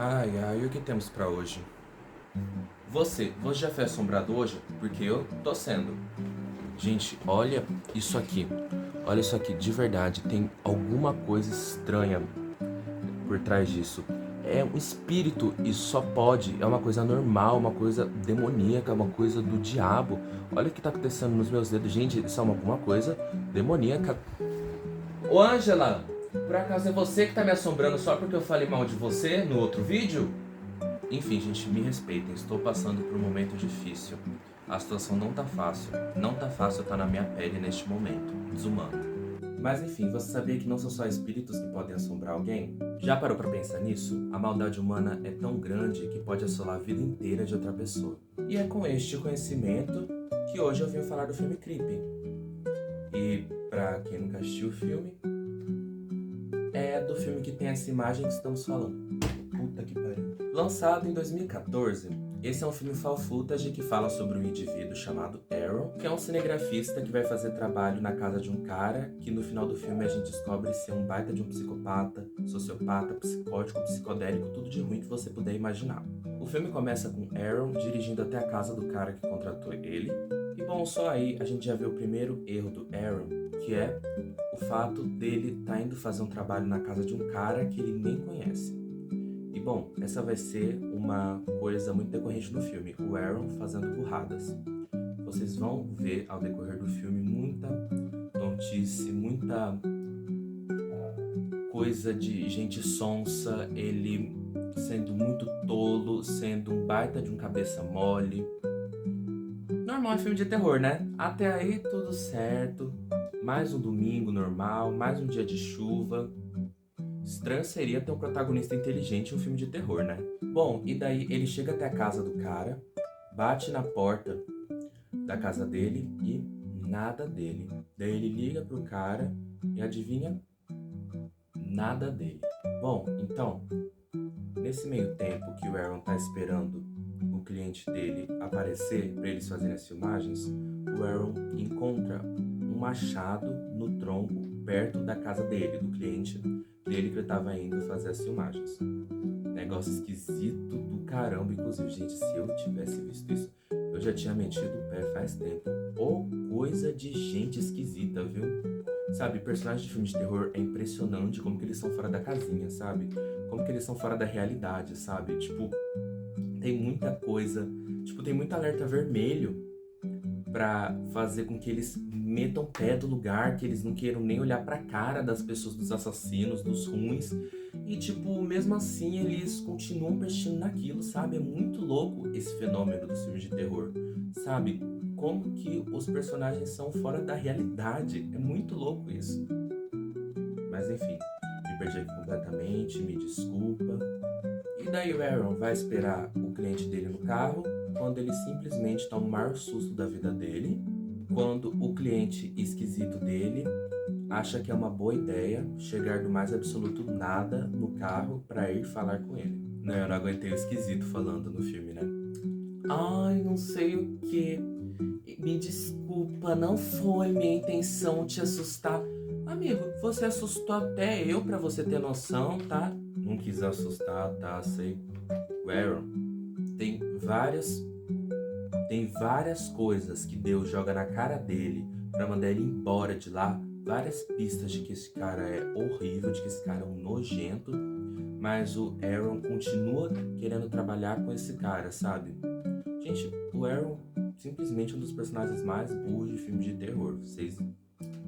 Ai, ai, o que temos pra hoje? Você já foi assombrado hoje? Porque eu tô sendo. Gente, olha isso aqui. Olha isso aqui, de verdade, tem alguma coisa estranha por trás disso. É um espírito e só pode, é uma coisa normal, uma coisa demoníaca, uma coisa do diabo. Olha o que tá acontecendo nos meus dedos, gente, isso é alguma coisa demoníaca. Ô Ângela, por acaso é você que tá me assombrando só porque eu falei mal de você no outro vídeo? Enfim, gente, me respeitem. Estou passando por um momento difícil. A situação não tá fácil. Não tá fácil estar na minha pele neste momento, desumano. Mas enfim, você sabia que não são só espíritos que podem assombrar alguém? Já parou pra pensar nisso? A maldade humana é tão grande que pode assolar a vida inteira de outra pessoa. E é com este conhecimento que hoje eu vim falar do filme Creepy. E pra quem nunca assistiu o filme, é do filme que tem essa imagem que estamos falando. Puta que pariu. Lançado em 2014, esse é um filme found footage que fala sobre um indivíduo chamado Aaron, que é um cinegrafista que vai fazer trabalho na casa de um cara que no final do filme a gente descobre ser um baita de um psicopata, sociopata, psicótico, psicodélico, tudo de ruim que você puder imaginar. O filme começa com Aaron dirigindo até a casa do cara que contratou ele. E bom, só aí a gente já vê o primeiro erro do Aaron, que é o fato dele estar indo fazer um trabalho na casa de um cara que ele nem conhece. E bom, essa vai ser uma coisa muito decorrente no filme, o Aaron fazendo burradas. Vocês vão ver ao decorrer do filme muita tontice, muita coisa de gente sonsa, ele sendo muito tolo, sendo um baita de um cabeça mole. Normal é filme de terror, né? Até aí tudo certo. Mais um domingo normal, mais um dia de chuva. Estranho seria ter um protagonista inteligente em um filme de terror, né? Bom, e daí ele chega até a casa do cara, bate na porta da casa dele e nada dele. Daí ele liga pro cara e adivinha? Nada dele. Bom, então, nesse meio tempo que o Aaron tá esperando o cliente dele aparecer para eles fazerem as filmagens, o Aaron encontra um machado no tronco perto da casa dele, do cliente dele que ele tava indo fazer as filmagens. Negócio esquisito do caramba, inclusive, gente, se eu tivesse visto isso, eu já tinha metido o pé faz tempo. Ou coisa de gente esquisita, viu? Sabe, personagens de filme de terror é impressionante como que eles são fora da casinha, sabe? Como que eles são fora da realidade, sabe? Tipo, tem muita coisa, tipo, tem muito alerta vermelho pra fazer com que eles metam pé do lugar, que eles não queiram nem olhar pra cara das pessoas, dos assassinos, dos ruins. E, tipo, mesmo assim eles continuam persistindo naquilo, sabe? É muito louco esse fenômeno dos filmes de terror, sabe? Como que os personagens são fora da realidade. É muito louco isso. Mas enfim, me perdi aqui completamente, me desculpa. E daí o Aaron vai esperar o cliente dele no carro, quando ele simplesmente toma o maior susto da vida dele, quando o cliente esquisito dele acha que é uma boa ideia chegar do mais absoluto nada no carro para ir falar com ele. Não, eu não aguentei o esquisito falando no filme, né? Ai, não sei o que. Me desculpa, não foi minha intenção te assustar. Amigo, você assustou até eu pra você ter noção, tá? Não quis assustar, tá? Sei. O Aaron tem várias tem várias coisas que Deus joga na cara dele pra mandar ele embora de lá. Várias pistas de que esse cara é horrível, de que esse cara é um nojento. Mas o Aaron continua querendo trabalhar com esse cara, sabe? Gente, o Aaron simplesmente um dos personagens mais burros de filme de terror. Vocês...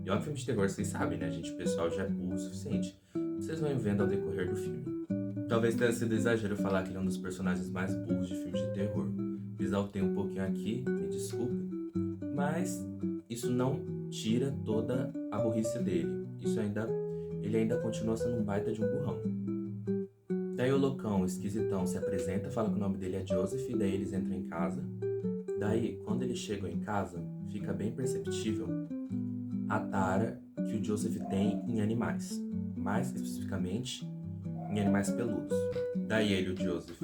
E olha, filme de terror, vocês sabem, né, gente? O pessoal já é burro o suficiente. Vocês vão vendo ao decorrer do filme. Talvez tenha sido exagero falar que ele é um dos personagens mais burros de filmes de terror. Exaltei um pouquinho aqui, me desculpem. Mas isso não tira toda a burrice dele. Ele ainda continua sendo um baita de um burrão. Daí o loucão, o esquisitão, se apresenta, fala que o nome dele é Joseph, daí eles entram em casa. Daí, quando eles chegam em casa, fica bem perceptível a tara que o Joseph tem em animais. Mais especificamente, em animais peludos. Daí ele, o Joseph,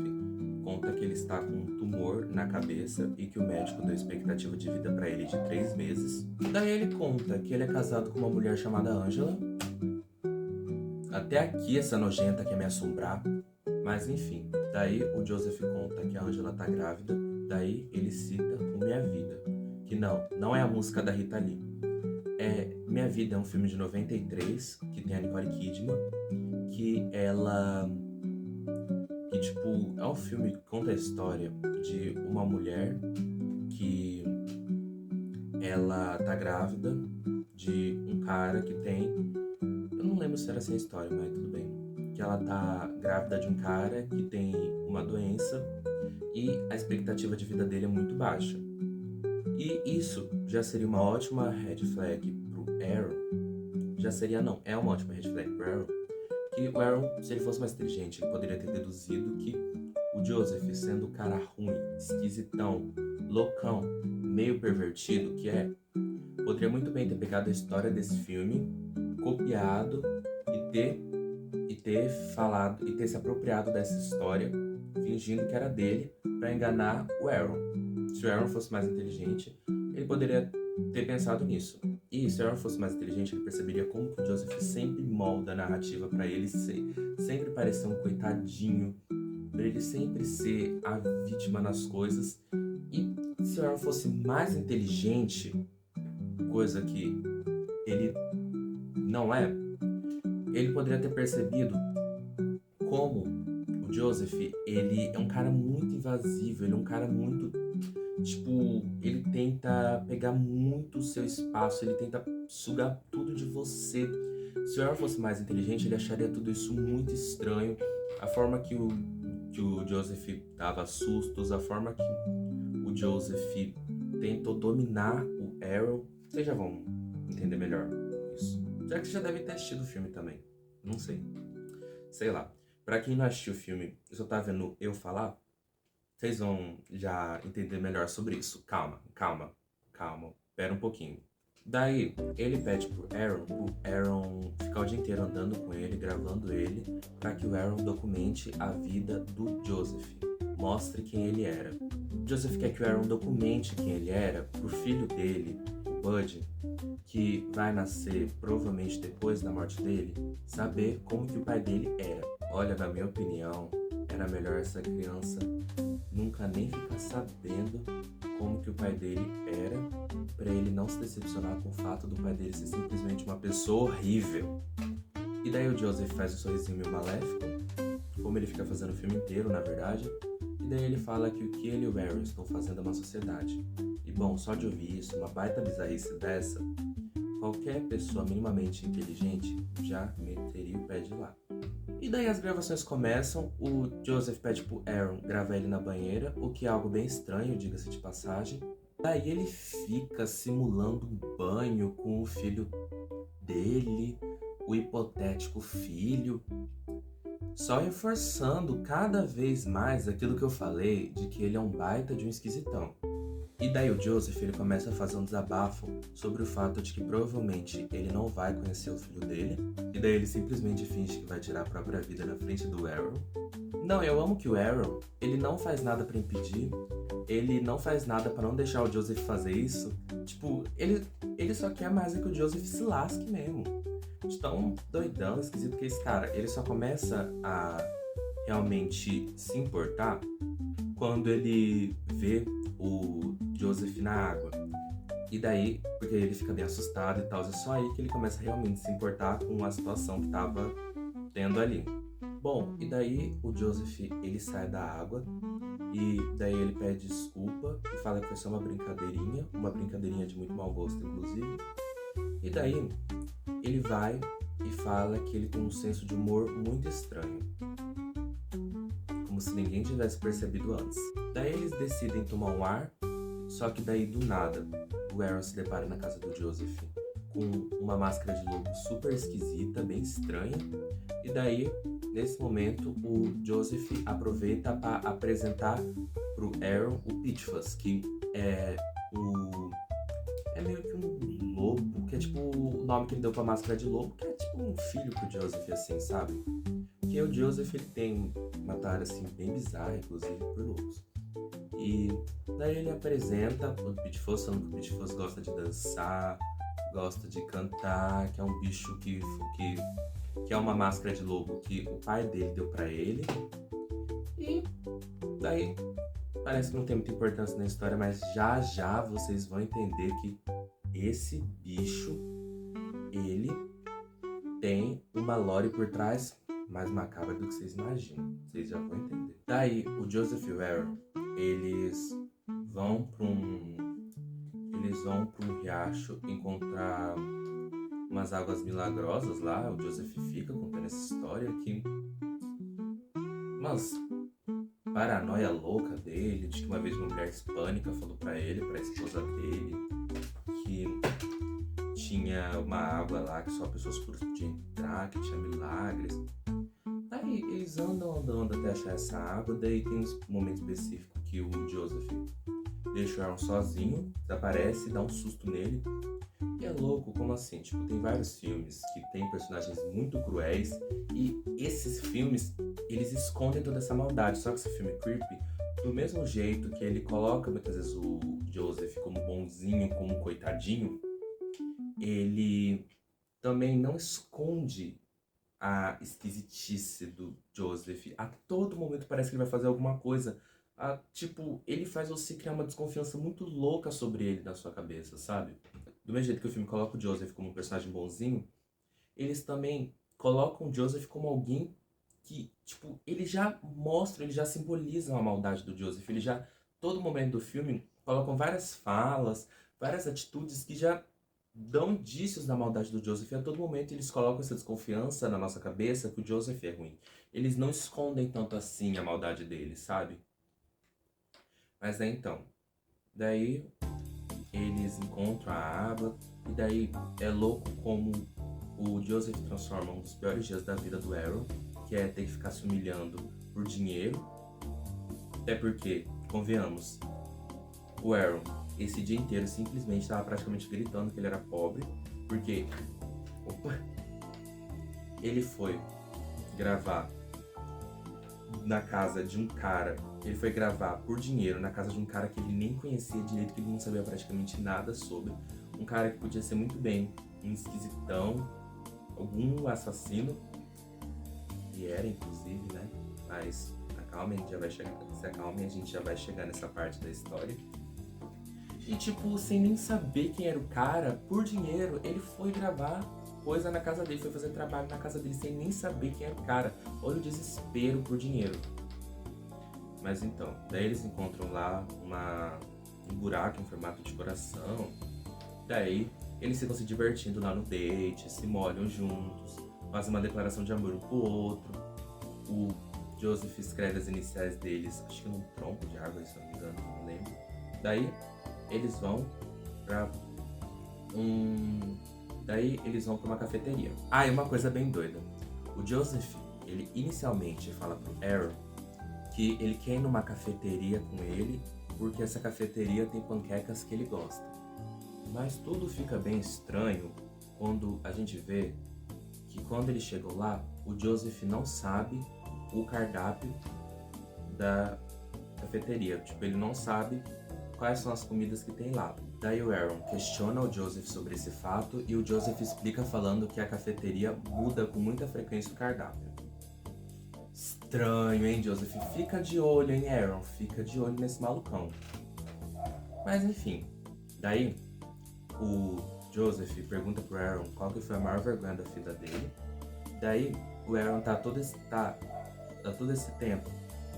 conta que ele está com um tumor na cabeça e que o médico deu expectativa de vida para ele de 3 meses. Daí ele conta que ele é casado com uma mulher chamada Angela. Até aqui essa nojenta quer me assombrar. Mas enfim, daí o Joseph conta que a Angela tá grávida, daí ele cita o Minha Vida, que não é a música da Rita Lee. Minha Vida é um filme de 93, que tem a Nicole Kidman, que ela... que tipo, é um filme que conta a história de uma mulher que ela tá grávida de um cara que tem... Eu não lembro se era essa a história, mas tudo bem. Que ela tá grávida de um cara que tem uma doença e a expectativa de vida dele é muito baixa. E isso já seria uma ótima red flag pro Aaron. É uma ótima red flag pro Aaron. Que o Aaron, se ele fosse mais inteligente, ele poderia ter deduzido que o Joseph, sendo o cara ruim, esquisitão, loucão, meio pervertido que poderia muito bem ter pegado a história desse filme, copiado e ter falado e ter se apropriado dessa história, fingindo que era dele, para enganar o Aaron. Se o Aaron fosse mais inteligente, ele poderia ter pensado nisso. E se o Aaron fosse mais inteligente, ele perceberia como que o Joseph sempre molda a narrativa para ele sempre parecer um coitadinho, para ele sempre ser a vítima nas coisas. E se o Aaron fosse mais inteligente, coisa que ele não é, ele poderia ter percebido como o Joseph, ele é um cara muito invasivo, ele é um cara muito, tipo, ele tenta pegar muito o seu espaço, ele tenta sugar tudo de você. Se o Aaron fosse mais inteligente, ele acharia tudo isso muito estranho. A forma que o Joseph dava sustos, a forma que o Joseph tentou dominar o Aaron. Vocês já vão entender melhor isso. Já que você já deve ter assistido o filme também. Não sei. Sei lá. Pra quem não assistiu o filme e só tá vendo eu falar, vocês vão já entender melhor sobre isso. Calma. Pera um pouquinho. Daí, ele pede pro Aaron ficar o dia inteiro andando com ele, gravando ele, pra que o Aaron documente a vida do Joseph. Mostre quem ele era. Joseph quer que o Aaron documente quem ele era pro filho dele, o Bud, que vai nascer provavelmente depois da morte dele, saber como que o pai dele era. Olha, na minha opinião, era melhor essa criança nunca nem ficar sabendo como que o pai dele era, pra ele não se decepcionar com o fato do pai dele ser simplesmente uma pessoa horrível. E daí o Joseph faz um sorrisinho meio maléfico, como ele fica fazendo o filme inteiro, na verdade. E daí ele fala que o que ele e o Aaron estão fazendo é uma sociedade. E bom, só de ouvir isso, uma baita bizarrice dessa, qualquer pessoa minimamente inteligente já meteria o pé de lá. E daí as gravações começam, o Joseph pede pro Aaron gravar ele na banheira, o que é algo bem estranho, diga-se de passagem. Daí ele fica simulando um banho com o filho dele, o hipotético filho, só reforçando cada vez mais aquilo que eu falei de que ele é um baita de um esquisitão. E daí o Joseph, ele começa a fazer um desabafo sobre o fato de que provavelmente ele não vai conhecer o filho dele. E daí ele simplesmente finge que vai tirar a própria vida na frente do Aaron. Não, eu amo que o Aaron, ele não faz nada pra impedir. Ele não faz nada pra não deixar o Joseph fazer isso. Tipo, ele só quer mais é que o Joseph se lasque mesmo. De tão doidão, esquisito que esse cara, ele só começa a realmente se importar quando ele vê o Joseph na água. E daí, porque ele fica bem assustado e tal, é só aí que ele começa a realmente se importar com a situação que tava tendo ali. Bom, e daí o Joseph, ele sai da água e daí ele pede desculpa e fala que foi só uma brincadeirinha de muito mau gosto, inclusive. E daí ele vai e fala que ele tem um senso de humor muito estranho, como se ninguém tivesse percebido antes. Daí eles decidem tomar um ar, só que daí do nada o Aaron se depara na casa do Joseph com uma máscara de lobo super esquisita, bem estranha. E daí, nesse momento, o Joseph aproveita para apresentar pro Aaron o Pitfus, que é meio que um lobo, que é tipo o nome que ele deu pra máscara de lobo, que é tipo um filho pro Joseph, assim, sabe? Porque o Joseph, ele tem uma tara, assim, bem bizarra, inclusive, por lobos. E daí ele apresenta o Pitfus, falando que o Pitfus gosta de dançar, gosta de cantar, que é um bicho que é uma máscara de lobo que o pai dele deu pra ele. Daí, parece que não tem muita importância na história, mas já já vocês vão entender que esse bicho, ele tem uma lore por trás mais macabra do que vocês imaginam. Vocês já vão entender. Daí, o Joseph e o Aaron, eles vão para um riacho encontrar umas águas milagrosas lá. O Joseph fica contando essa história que umas paranoia louca dele, de que uma vez uma mulher hispânica falou pra ele, pra esposa dele, que tinha uma água lá que só pessoas puras podiam entrar, que tinha milagres. Daí eles andam até achar essa água. Daí tem um momento específico que o Joseph deixa o Aaron sozinho, desaparece, dá um susto nele. E é louco, como assim? Tipo, tem vários filmes que tem personagens muito cruéis e esses filmes, eles escondem toda essa maldade. Só que esse filme Creepy, do mesmo jeito que ele coloca muitas vezes o Joseph como bonzinho, como coitadinho, ele também não esconde a esquisitice do Joseph. A todo momento parece que ele vai fazer alguma coisa. Tipo, ele faz você criar uma desconfiança muito louca sobre ele na sua cabeça, sabe? Do mesmo jeito que o filme coloca o Joseph como um personagem bonzinho, eles também colocam o Joseph como alguém que, tipo, ele já mostra, ele já simboliza a maldade do Joseph. Ele já, todo momento do filme, colocam várias falas, várias atitudes que já dão indícios da maldade do Joseph. E a todo momento eles colocam essa desconfiança na nossa cabeça que o Joseph é ruim. Eles não escondem tanto assim a maldade dele, sabe? Mas daí então, daí eles encontram a água e daí é louco como o Joseph transforma um dos piores dias da vida do Aaron, que é ter que ficar se humilhando por dinheiro. Até porque, convenhamos, o Aaron esse dia inteiro simplesmente estava praticamente gritando que ele era pobre, porque ele foi gravar na casa de um cara, ele foi gravar por dinheiro na casa de um cara que ele nem conhecia direito, que ele não sabia praticamente nada sobre, um cara que podia ser muito bem um esquisitão, algum assassino, e era inclusive, né? Mas acalme, a gente já vai chegar, se acalme, a gente já vai chegar nessa parte da história. E tipo, sem nem saber quem era o cara, por dinheiro, ele foi gravar coisa na casa dele, foi fazer trabalho na casa dele sem nem saber quem era o cara. Olha o desespero por dinheiro. Mas então, daí eles encontram lá um buraco em formato de coração. Daí eles ficam se divertindo lá no date, se molham juntos, fazem uma declaração de amor um pro outro. O Joseph escreve as iniciais deles, acho que num tronco de árvore, se eu não me engano, não lembro. Daí eles vão pra uma cafeteria. Ah, e uma coisa bem doida. O Joseph, ele inicialmente fala pro Aaron que ele quer ir numa cafeteria com ele porque essa cafeteria tem panquecas que ele gosta. Mas tudo fica bem estranho quando a gente vê que quando eles chegam lá, o Joseph não sabe o cardápio da cafeteria. Tipo, ele não sabe quais são as comidas que tem lá. Daí o Aaron questiona o Joseph sobre esse fato e o Joseph explica falando que a cafeteria muda com muita frequência o cardápio. Estranho, hein, Joseph? Fica de olho, hein, Aaron? Fica de olho nesse malucão. Mas enfim, daí o Joseph pergunta pro Aaron qual que foi a maior vergonha da vida dele. Daí o Aaron tá todo esse tempo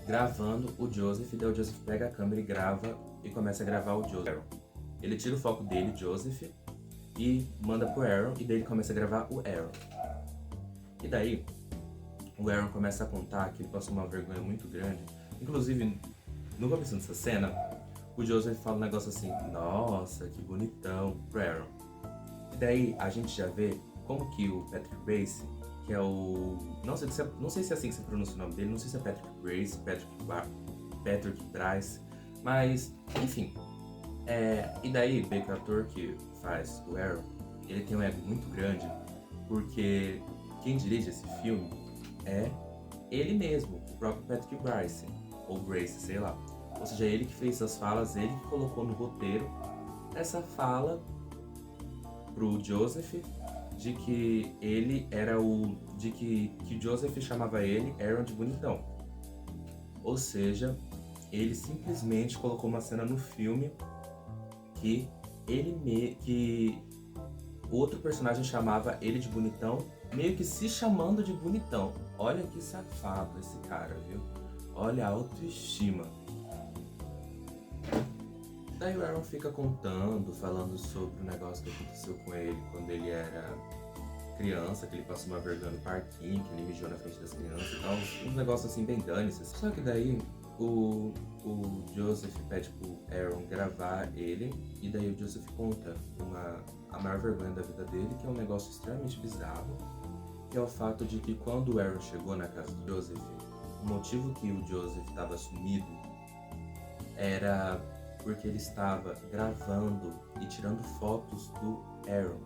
gravando o Joseph, daí o Joseph pega a câmera e grava e começa a gravar o Joseph. Ele tira o foco dele, Joseph, e manda pro Aaron, e daí ele começa a gravar o Aaron. E daí o Aaron começa a contar que ele passou uma vergonha muito grande. Inclusive, no começo dessa cena, o Joseph fala um negócio assim, nossa, que bonitão, pro Aaron. E daí a gente já vê como que o Patrick Grace, que é o... Não sei se é assim que se pronuncia o nome dele, não sei se é Patrick Grace, Patrick Bryce, mas, enfim. E daí, o ator que faz o Aaron, ele tem um ego muito grande, porque quem dirige esse filme é ele mesmo, o próprio Patrick Bryce, ou Grace, sei lá. Ou seja, ele que fez as falas, ele que colocou no roteiro essa fala pro Joseph de que ele era de que Joseph chamava ele Aaron de bonitão. Ou seja, ele simplesmente colocou uma cena no filme que que outro personagem chamava ele de bonitão, meio que se chamando de bonitão. Olha que safado esse cara, viu? Olha a autoestima. Daí o Aaron fica contando, falando sobre o negócio que aconteceu com ele quando ele era criança, que ele passou uma vergonha no parquinho, que ele mijou na frente das crianças e tal. Uns negócios assim bem dane-se. Só que daí o Joseph pede pro Aaron gravar ele, e daí o Joseph conta a maior vergonha da vida dele, que é um negócio extremamente bizarro, que é o fato de que quando o Aaron chegou na casa do Joseph, o motivo que o Joseph estava sumido era porque ele estava gravando e tirando fotos do Aaron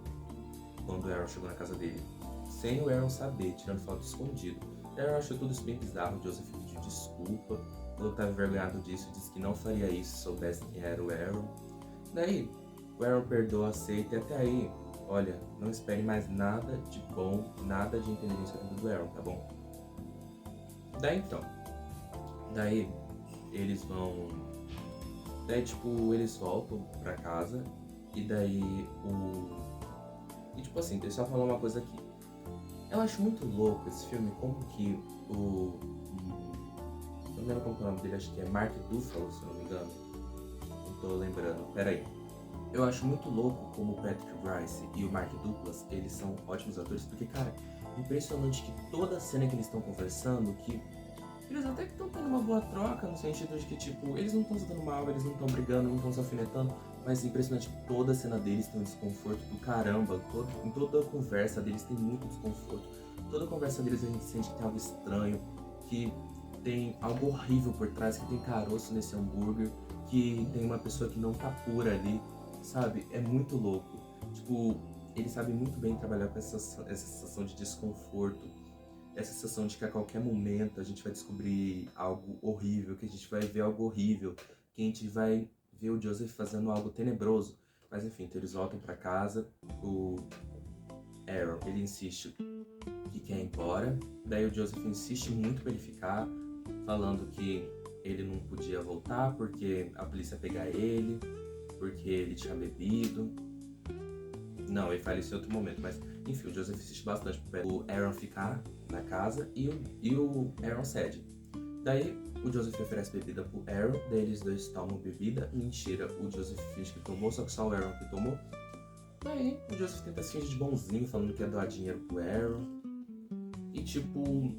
quando o Aaron chegou na casa dele, sem o Aaron saber, tirando foto escondido. O Aaron achou tudo isso bem bizarro, o Joseph pediu desculpa, falou que estava envergonhado disso, disse que não faria isso se soubesse quem era o Aaron. Daí, o Aaron perdoa, aceita, e até aí, olha, não espere mais nada de bom, nada de inteligência do Aaron, tá bom? Daí eles vão... Daí, tipo, eles voltam pra casa, e daí E tipo assim, deixa eu só falar uma coisa aqui. Eu acho muito louco esse filme, como que não lembro como que é o nome dele, acho que é Mark Ruffalo, se eu não me engano. Não tô lembrando, peraí. Eu acho muito louco como o Patrick Brice e o Mark Duplass, eles são ótimos atores, porque, cara, impressionante que toda cena que eles estão conversando, que eles até que estão tendo uma boa troca, no sentido de que, tipo, eles não estão se dando mal, eles não estão brigando, não estão se alfinetando, mas impressionante que toda a cena deles tem um desconforto do caramba, em toda a conversa deles tem muito desconforto. Toda a conversa deles a gente sente que tem algo estranho, que tem algo horrível por trás, que tem caroço nesse hambúrguer, que tem uma pessoa que não tá pura ali, sabe? É muito louco. Tipo, eles sabem muito bem trabalhar com essa sensação de desconforto, essa sensação de que a qualquer momento a gente vai descobrir algo horrível, que a gente vai ver algo horrível, que a gente vai ver o Joseph fazendo algo tenebroso. Mas enfim, então eles voltam pra casa, o Aaron, ele insiste que quer ir embora, daí o Joseph insiste muito pra ele ficar, falando que ele não podia voltar porque a polícia ia pegar ele, porque ele tinha bebido. Não, ele fala isso em outro momento, mas enfim, o Joseph insiste bastante pro Aaron ficar na casa e o Aaron cede. Daí o Joseph oferece bebida pro Aaron, daí eles dois tomam bebida. Mentira, o Joseph finge que tomou, só que só o Aaron que tomou. Daí o Joseph tenta se fingir de bonzinho, falando que ia doar dinheiro pro Aaron. E tipo,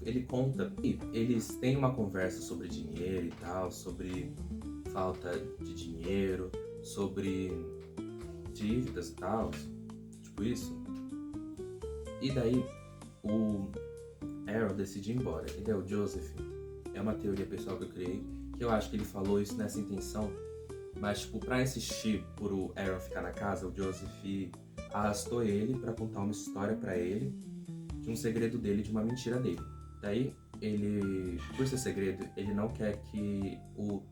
ele conta que eles têm uma conversa sobre dinheiro e tal, sobre falta de dinheiro, sobre dívidas e tal, tipo isso. E daí o Aaron decide ir embora. E daí o Joseph, é uma teoria pessoal que eu criei, que eu acho que ele falou isso nessa intenção, mas tipo, pra insistir por o Aaron ficar na casa, o Joseph arrastou ele pra contar uma história pra ele, de um segredo dele, de uma mentira dele. Daí ele, por ser segredo, ele não quer que o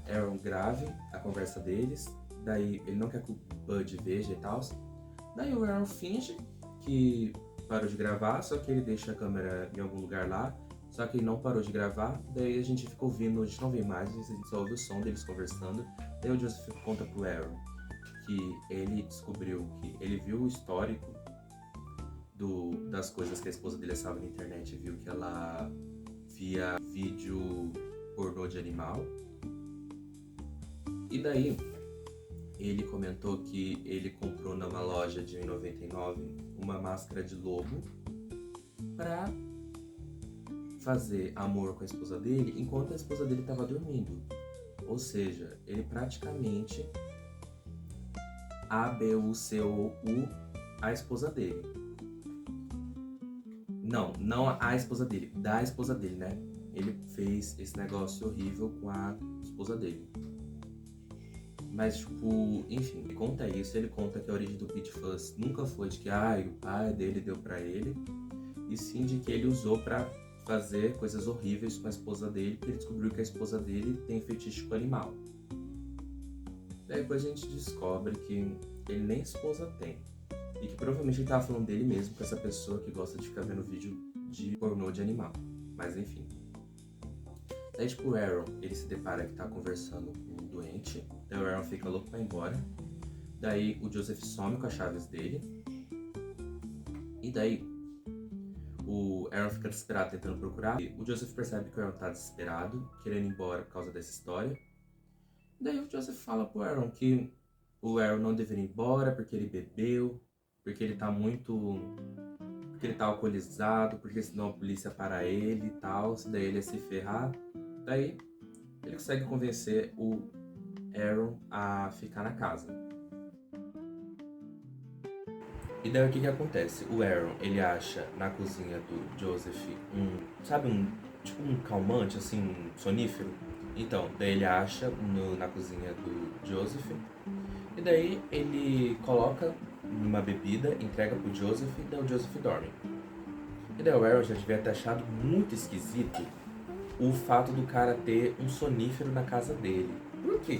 Aaron grave a conversa deles, daí ele não quer que o Bud veja e tal. Daí o Aaron finge que parou de gravar, só que ele deixa a câmera em algum lugar lá, só que ele não parou de gravar, daí a gente fica ouvindo, a gente não vê imagens, a gente só ouve o som deles conversando. Daí o Joseph conta pro Aaron que ele descobriu, que ele viu o histórico das coisas que a esposa dele estava na internet, viu que ela via vídeo pornô de animal. E daí ele comentou que ele comprou numa loja de R$1,99 uma máscara de lobo pra fazer amor com a esposa dele enquanto a esposa dele estava dormindo. Ou seja, ele praticamente abuseou a esposa dele. Não a esposa dele, da esposa dele, né? Ele fez esse negócio horrível com a esposa dele. Mas, tipo, enfim, ele conta isso, ele conta que a origem do Pete Fuzz nunca foi de que o pai dele deu pra ele, e sim de que ele usou pra fazer coisas horríveis com a esposa dele, porque ele descobriu que a esposa dele tem fetiche com animal. Daí depois a gente descobre que ele nem esposa tem, e que provavelmente ele tava falando dele mesmo com essa pessoa que gosta de ficar vendo vídeo de pornô de animal. Mas enfim. Daí, tipo, o Aaron, ele se depara que tá conversando com um doente. Daí o Aaron fica louco pra ir embora. Daí o Joseph some com as chaves dele. E daí o Aaron fica desesperado tentando procurar. E o Joseph percebe que o Aaron tá desesperado, querendo ir embora por causa dessa história. Daí o Joseph fala pro Aaron que o Aaron não deveria ir embora porque ele bebeu, porque ele tá muito... porque ele tá alcoolizado, porque senão a polícia para ele e tal, daí ele ia se ferrar. Daí ele consegue convencer o Aaron a ficar na casa. E daí o que acontece? O Aaron, ele acha na cozinha do Joseph tipo um calmante, assim, um sonífero. Então, daí ele acha na cozinha do Joseph. E daí ele coloca numa bebida, entrega pro Joseph e daí o Joseph dorme. E daí o Aaron já devia ter achado muito esquisito o fato do cara ter um sonífero na casa dele. Por quê?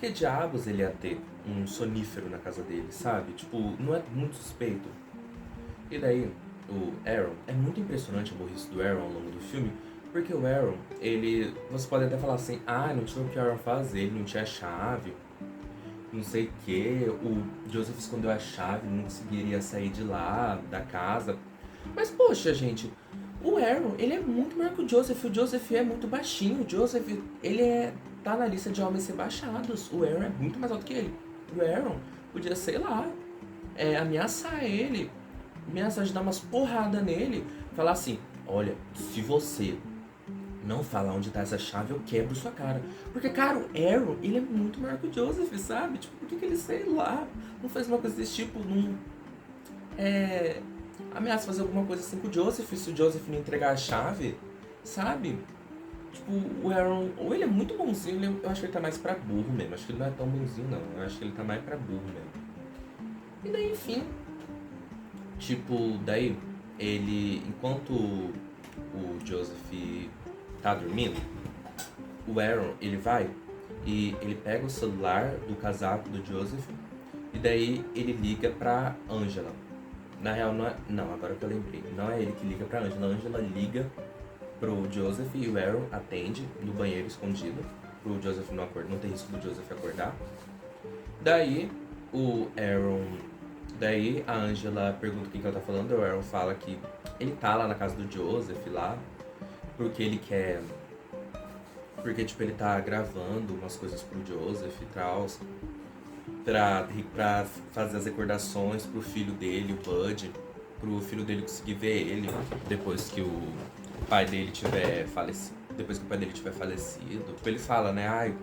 Que diabos ele ia ter um sonífero na casa dele, sabe? Tipo, não é muito suspeito. E daí, o Aaron, é muito impressionante a burrice do Aaron ao longo do filme, porque o Aaron, ele... Você pode até falar assim, não tinha o que o Aaron fazer, ele não tinha chave, não sei o que, o Joseph escondeu a chave, não conseguiria sair de lá, da casa. Mas, poxa, gente, o Aaron, ele é muito maior que o Joseph é muito baixinho, o Joseph, tá na lista de homens rebaixados, o Aaron é muito mais alto que ele. O Aaron podia, sei lá, ameaçar ele, ameaçar de dar umas porradas nele, falar assim, olha, se você não falar onde tá essa chave, eu quebro sua cara. Porque, cara, o Aaron, ele é muito maior que o Joseph, sabe? Tipo, por que ele, sei lá, não faz uma coisa desse tipo, não... ameaça fazer alguma coisa assim com o Joseph, se o Joseph não entregar a chave, sabe? Tipo, o Aaron, ou ele é muito bonzinho, eu acho que ele tá mais pra burro mesmo. Acho que ele não é tão bonzinho, não. Eu acho que ele tá mais pra burro mesmo. E daí, enfim, tipo, daí, ele, enquanto o Joseph tá dormindo, o Aaron, ele vai e ele pega o celular do casaco do Joseph e daí ele liga pra Angela. Na real, não, agora que eu lembrei, não é ele que liga pra Angela. A Angela liga pro Joseph e o Aaron atende no banheiro escondido, pro Joseph não acordar, não tem risco do Joseph acordar. Daí a Angela pergunta quem que ela tá falando, o Aaron fala que ele tá lá na casa do Joseph lá, porque tipo, ele tá gravando umas coisas pro Joseph e tal, pra fazer as recordações pro filho dele, o Bud, pro filho dele conseguir ver ele depois que o pai dele tiver falecido. Tipo, ele fala, né,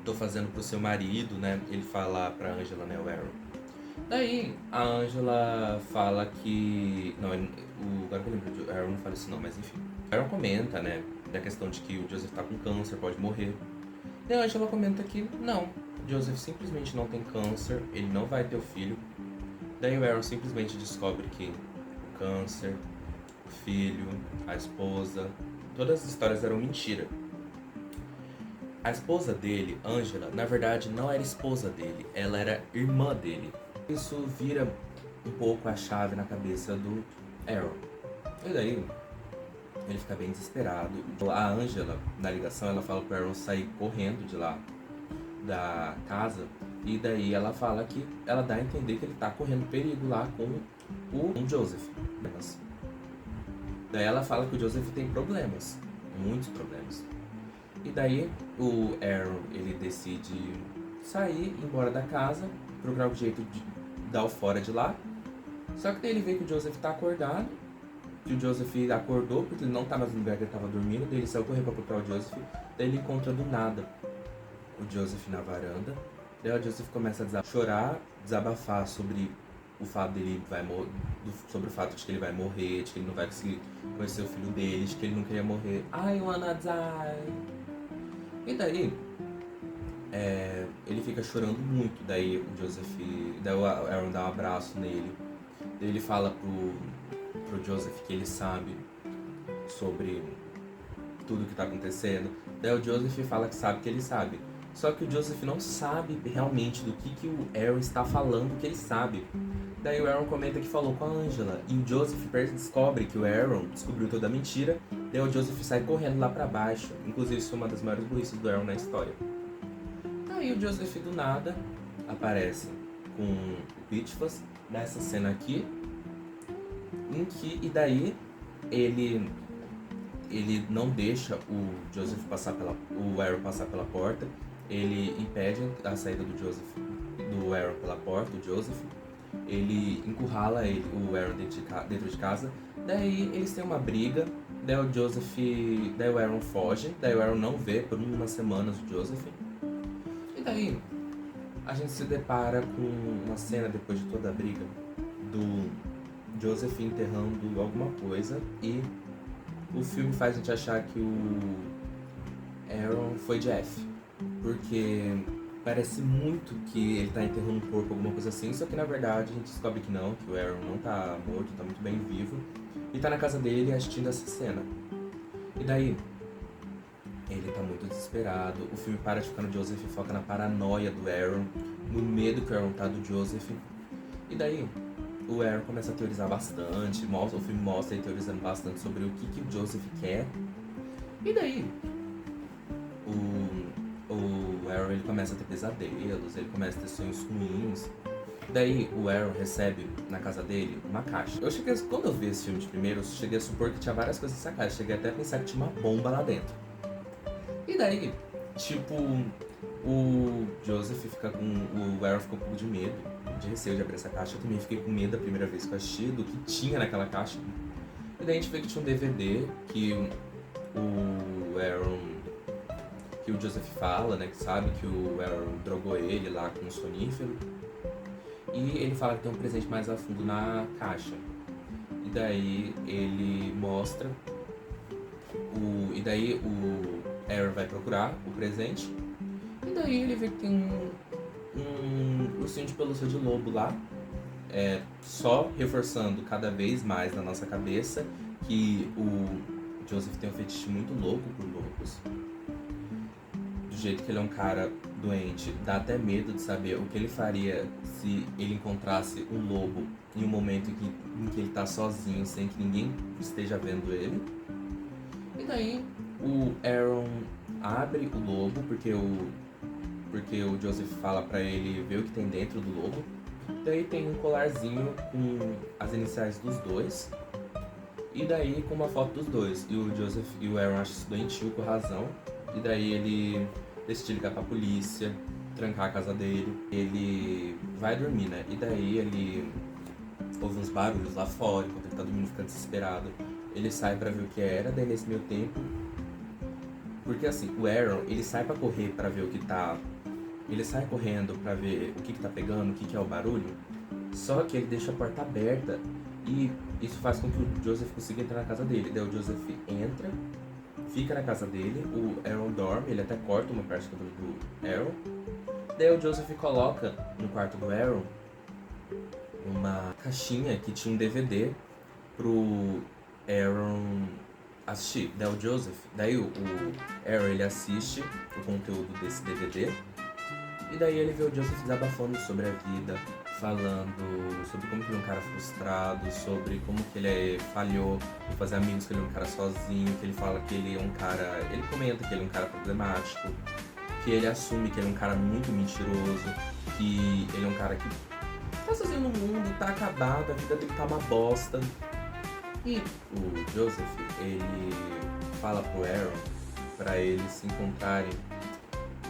tô fazendo pro seu marido, né, ele fala pra Angela, né, o Aaron. Daí, a Angela fala que... Não, agora que eu lembro, o Aaron não fala isso não, mas enfim. O Aaron comenta, né, da questão de que o Joseph tá com câncer, pode morrer. Daí a Angela comenta que não, o Joseph simplesmente não tem câncer, ele não vai ter o filho. Daí o Aaron simplesmente descobre que o câncer, o filho, a esposa, todas as histórias eram mentira. A esposa dele, Angela, na verdade não era esposa dele, ela era irmã dele. Isso vira um pouco a chave na cabeça do Aaron. E daí, ele fica bem desesperado. A Angela, na ligação, ela fala pro Aaron sair correndo de lá, da casa. E daí ela fala que ela dá a entender que ele tá correndo perigo lá com o Joseph. Daí ela fala que o Joseph tem problemas, muitos problemas. E daí o Aaron, ele decide sair, ir embora da casa, procurar um jeito de dar o fora de lá. Só que daí ele vê que o Joseph tá acordado, que o Joseph acordou porque ele não tá mais no lugar que ele tava dormindo, daí ele saiu correndo pra procurar o Joseph, daí ele encontra do nada o Joseph na varanda. Daí o Joseph começa a chorar, desabafar sobre o fato dele sobre o fato de que ele vai morrer, de que ele não vai conseguir conhecer o filho dele, de que ele não queria morrer. I wanna die. E daí, ele fica chorando muito, daí o Aaron dá um abraço nele, daí ele fala pro Joseph que ele sabe sobre tudo que tá acontecendo, daí o Joseph fala que sabe que ele sabe, só que o Joseph não sabe realmente do que o Aaron está falando que ele sabe. Daí o Aaron comenta que falou com a Angela. E o Joseph descobre que o Aaron descobriu toda a mentira. Daí o Joseph sai correndo lá pra baixo. Inclusive isso foi uma das maiores burrices do Aaron na história. Aí o Joseph do nada aparece com o Pitchfast nessa cena aqui. E daí ele não deixa o Aaron passar pela porta. Ele impede a saída do Aaron pela porta, o Joseph. Ele encurrala o Aaron dentro de casa. Daí eles têm uma briga. Daí o Aaron foge. Daí o Aaron não vê por umas semanas o Joseph. E daí a gente se depara com uma cena depois de toda a briga do Joseph enterrando alguma coisa. E o filme faz a gente achar que o Aaron foi Jeff, porque parece muito que ele tá enterrando um corpo, alguma coisa assim, só que na verdade a gente descobre que não, que o Aaron não tá morto, tá muito bem vivo, e tá na casa dele assistindo essa cena. E daí, ele tá muito desesperado, o filme para de ficar no Joseph e foca na paranoia do Aaron, no medo que o Aaron tá do Joseph. E daí, o Aaron começa a teorizar bastante, o filme mostra ele teorizando bastante sobre o que o Joseph quer. E daí, o Aaron ele começa a ter pesadelos, ele começa a ter sonhos ruins. Daí o Aaron recebe na casa dele uma caixa. Quando eu vi esse filme de primeiro, eu cheguei a supor que tinha várias coisas nessa caixa. Cheguei até a pensar que tinha uma bomba lá dentro. E daí, tipo, o Joseph fica com. O Aaron ficou com um pouco de medo, de receio de abrir essa caixa. Eu também fiquei com medo a primeira vez que eu assisti do que tinha naquela caixa. E daí a gente vê que tinha um DVD que o Aaron. Que o Joseph fala, né? Que sabe que o Aaron drogou ele lá com um sonífero. E ele fala que tem um presente mais a fundo na caixa. E daí ele mostra. E daí o Aaron vai procurar o presente. E daí ele vê que tem um ursinho de pelúcia de lobo lá. Só reforçando cada vez mais na nossa cabeça que o Joseph tem um fetiche muito louco por lobos. Do jeito que ele é um cara doente, dá até medo de saber o que ele faria se ele encontrasse um lobo em um momento em que ele tá sozinho, sem que ninguém esteja vendo ele. E daí o Aaron abre o lobo, porque o Joseph fala pra ele ver o que tem dentro do lobo. Daí tem um colarzinho com as iniciais dos dois. E daí com uma foto dos dois. E o Joseph e o Aaron acham isso doentio, com razão. E daí ele decide ligar pra polícia, trancar a casa dele. Ele vai dormir, né? E daí ele ouve uns barulhos lá fora, enquanto ele tá dormindo, fica desesperado. Ele sai pra ver o que era, daí nesse meio tempo... Porque assim, o Aaron, ele sai pra correr pra ver o que tá... Ele sai correndo pra ver o que tá pegando, o que é o barulho. Só que ele deixa a porta aberta e isso faz com que o Joseph consiga entrar na casa dele. Daí o Joseph entra, fica na casa dele, o Aaron dorme, ele até corta uma parte do cabelo do Aaron. Daí o Joseph coloca no quarto do Aaron uma caixinha que tinha um DVD pro Aaron assistir. Daí o Aaron ele assiste o conteúdo desse DVD. E daí ele vê o Joseph desabafando sobre a vida, falando sobre como que ele é um cara frustrado, sobre como que ele falhou em fazer amigos, que ele é um cara sozinho, que ele fala que ele é um cara... Ele comenta que ele é um cara problemático, que ele assume que ele é um cara muito mentiroso, que ele é um cara que tá sozinho no mundo, tá acabado, a vida dele tá uma bosta. E o Joseph, ele fala pro Aaron pra eles se encontrarem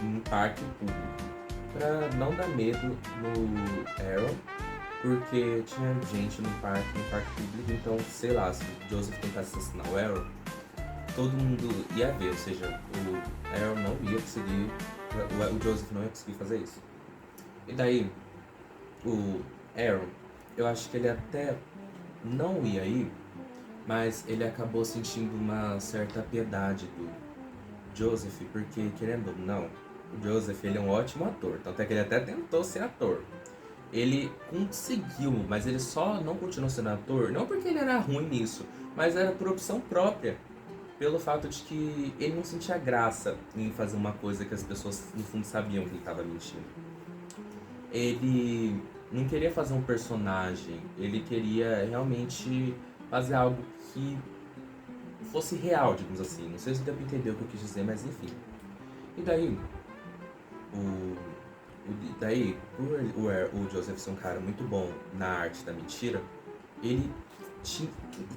em um parque público, pra não dar medo no Aaron, porque tinha gente no parque público, então, sei lá, se o Joseph tentasse assassinar o Aaron, todo mundo ia ver, ou seja, o Aaron não ia conseguir, o Joseph não ia conseguir fazer isso. E daí, o Aaron, eu acho que ele até não ia ir, mas ele acabou sentindo uma certa piedade do Joseph, porque, querendo ou não, o Joseph, ele é um ótimo ator, tanto é que ele até tentou ser ator. Ele conseguiu, mas ele só não continuou sendo ator, não porque ele era ruim nisso, mas era por opção própria, pelo fato de que ele não sentia graça em fazer uma coisa que as pessoas, no fundo, sabiam que ele estava mentindo. Ele não queria fazer um personagem, ele queria realmente fazer algo que fosse real, digamos assim. Não sei se deu pra entender o que eu quis dizer, mas enfim. E daí, por o Joseph ser um cara muito bom na arte da mentira, ele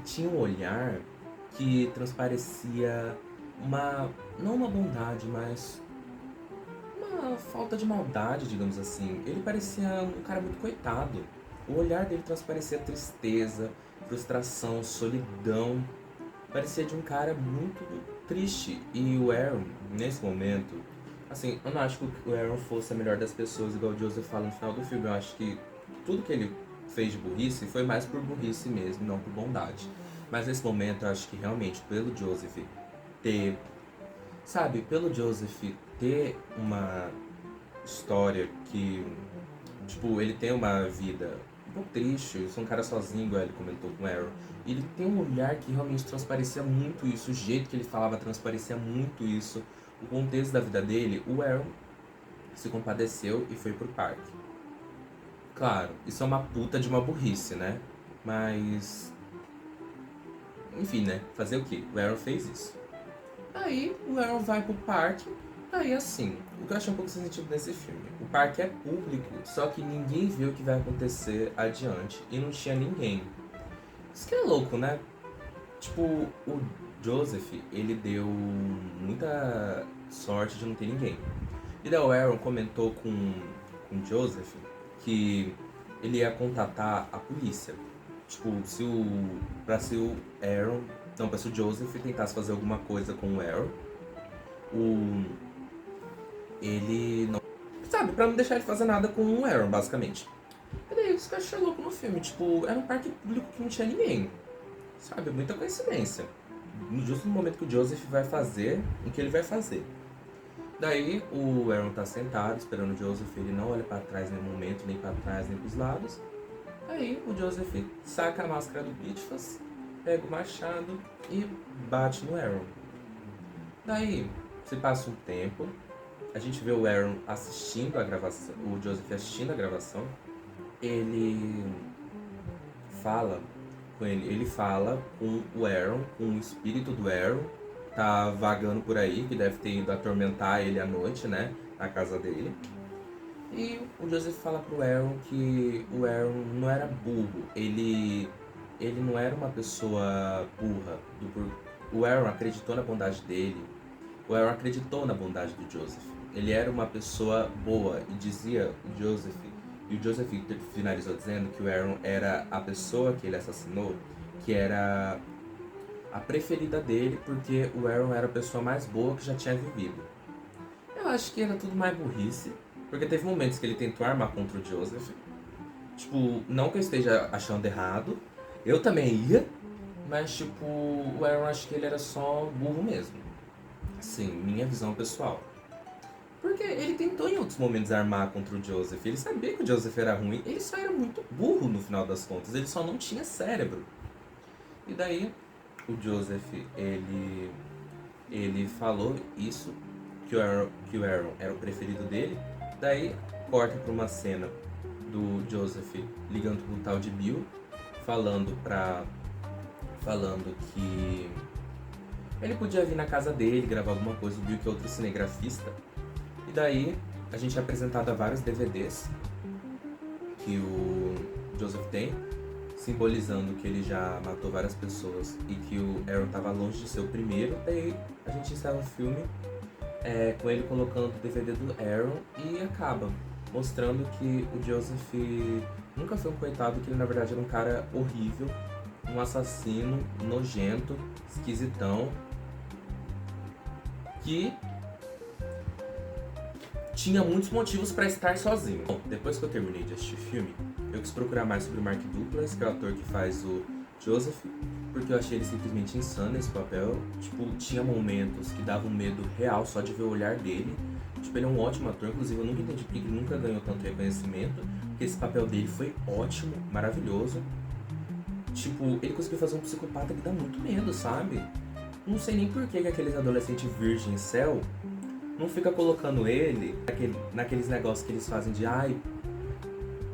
tinha um olhar que transparecia não uma bondade, mas uma falta de maldade, digamos assim. Ele parecia um cara muito coitado. O olhar dele transparecia tristeza, frustração, solidão. Parecia de um cara muito triste. E o Aaron, nesse momento, assim, eu não acho que o Aaron fosse a melhor das pessoas, igual o Joseph fala no final do filme. Eu acho que tudo que ele fez de burrice foi mais por burrice mesmo, não por bondade. Mas nesse momento, eu acho que realmente, pelo Joseph ter, sabe, pelo Joseph ter uma história que, tipo, ele tem uma vida um pouco triste, eu sou um cara sozinho, igual ele comentou com o Aaron. E ele tem um olhar que realmente transparecia muito isso, o jeito que ele falava transparecia muito isso, o contexto da vida dele. O Aaron se compadeceu e foi pro parque. Claro, isso é uma puta de uma burrice, né? Mas, enfim, né? Fazer o quê? O Aaron fez isso. Aí o Aaron vai pro parque. Aí assim, o que eu achei um pouco sem sentido nesse filme. O parque é público, só que ninguém vê o que vai acontecer adiante. E não tinha ninguém. Isso que é louco, né? Tipo, o Joseph, ele deu muita sorte de não ter ninguém. E daí o Aaron comentou com o Joseph que ele ia contatar a polícia. Tipo, se o Aaron, não, pra se o Joseph tentasse fazer alguma coisa com o Aaron, ele não, sabe, pra não deixar ele fazer nada com o Aaron, basicamente. E daí os caras acharam louco no filme, tipo, era um parque público que não tinha ninguém. Sabe, muita coincidência. Justo no momento que o Joseph vai fazer o que ele vai fazer. Daí o Aaron tá sentado, esperando o Joseph, ele não olha pra trás em nenhum momento, nem pra trás, nem pros lados. Aí o Joseph saca a máscara do Bitfas, pega o machado e bate no Aaron. Daí, se passa um tempo, a gente vê o Aaron assistindo a gravação, o Joseph assistindo a gravação. Ele fala ele fala com o Aaron, com o espírito do Aaron, tá vagando por aí, que deve ter ido atormentar ele à noite, né, na casa dele. E o Joseph fala pro Aaron que o Aaron não era burro, ele não era uma pessoa burra. O Aaron acreditou na bondade dele, o Aaron acreditou na bondade do Joseph. Ele era uma pessoa boa e dizia o Joseph, e o Joseph finalizou dizendo que o Aaron era a pessoa que ele assassinou, que era a preferida dele, porque o Aaron era a pessoa mais boa que já tinha vivido. Eu acho que era tudo mais burrice, porque teve momentos que ele tentou armar contra o Joseph. Tipo, não que eu esteja achando errado, eu também ia, mas tipo, o Aaron acho que ele era só burro mesmo. Sim, minha visão pessoal. Porque ele tentou em outros momentos armar contra o Joseph. Ele sabia que o Joseph era ruim. Ele só era muito burro no final das contas. Ele só não tinha cérebro. E daí, o Joseph, ele falou isso, que o Aaron era o preferido dele. Daí, corta pra uma cena do Joseph ligando pro tal de Bill, falando que ele podia vir na casa dele, gravar alguma coisa. O Bill, que é outro cinegrafista. E daí, a gente é apresentado a vários DVDs que o Joseph tem, simbolizando que ele já matou várias pessoas e que o Aaron estava longe de ser o primeiro. Daí, a gente encerra o filme com ele colocando o DVD do Aaron e acaba mostrando que o Joseph nunca foi um coitado, que ele na verdade era um cara horrível, um assassino, nojento, esquisitão, que tinha muitos motivos pra estar sozinho. Bom, depois que eu terminei de assistir o filme, eu quis procurar mais sobre o Mark Duplass, que é o ator que faz o Joseph, porque eu achei ele simplesmente insano nesse papel. Tipo, tinha momentos que davam medo real só de ver o olhar dele. Tipo, ele é um ótimo ator, inclusive eu nunca entendi porque ele nunca ganhou tanto reconhecimento, porque esse papel dele foi ótimo, maravilhoso. Tipo, ele conseguiu fazer um psicopata que dá muito medo, sabe? Não sei nem por que aqueles adolescentes virgem céu não fica colocando ele naqueles negócios que eles fazem de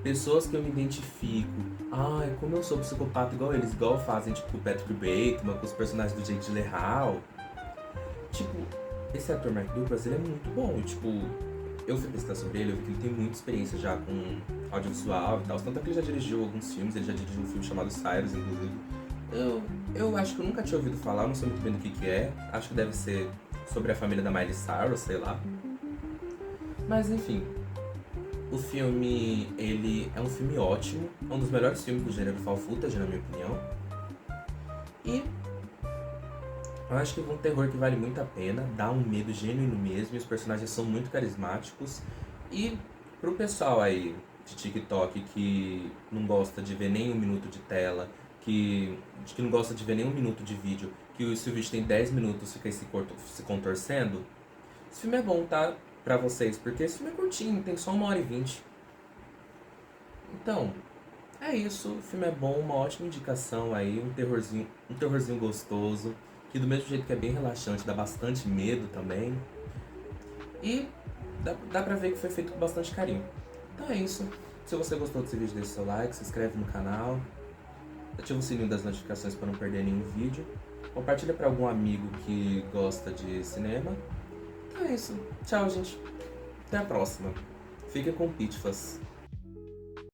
pessoas que eu me identifico. Ai, como eu sou psicopata igual eles, igual fazem, tipo, o Patrick Bateman, com os personagens do Jake Gyllenhaal. Tipo, esse ator Mark Douglas, ele é muito bom. Tipo, eu fui pesquisar sobre ele, eu vi que ele tem muita experiência já com audiovisual e tal. Tanto é que ele já dirigiu alguns filmes, ele já dirigiu um filme chamado Cyrus, inclusive. Eu acho que eu nunca tinha ouvido falar, não sei muito bem do que é. Acho que deve ser sobre a família da Miley Cyrus, sei lá. Mas enfim, o filme, ele é um filme ótimo, é um dos melhores filmes do gênero found footage, na minha opinião. E eu acho que é um terror que vale muito a pena, dá um medo genuíno mesmo, e os personagens são muito carismáticos. E pro pessoal aí de TikTok que não gosta de ver nem um minuto de tela, que não gosta de ver nem um minuto de vídeo, que se o vídeo tem 10 minutos fica aí se contorcendo, esse filme é bom, tá? Pra vocês, porque esse filme é curtinho, tem só 1h20. Então, é isso, o filme é bom, uma ótima indicação aí, um terrorzinho gostoso, que do mesmo jeito que é bem relaxante, dá bastante medo também. E dá pra ver que foi feito com bastante carinho. Então é isso. Se você gostou desse vídeo, deixe seu like, se inscreve no canal, ativa o sininho das notificações para não perder nenhum vídeo. Compartilha para algum amigo que gosta de cinema. Então é isso. Tchau, gente. Até a próxima. Fica com Pitfas.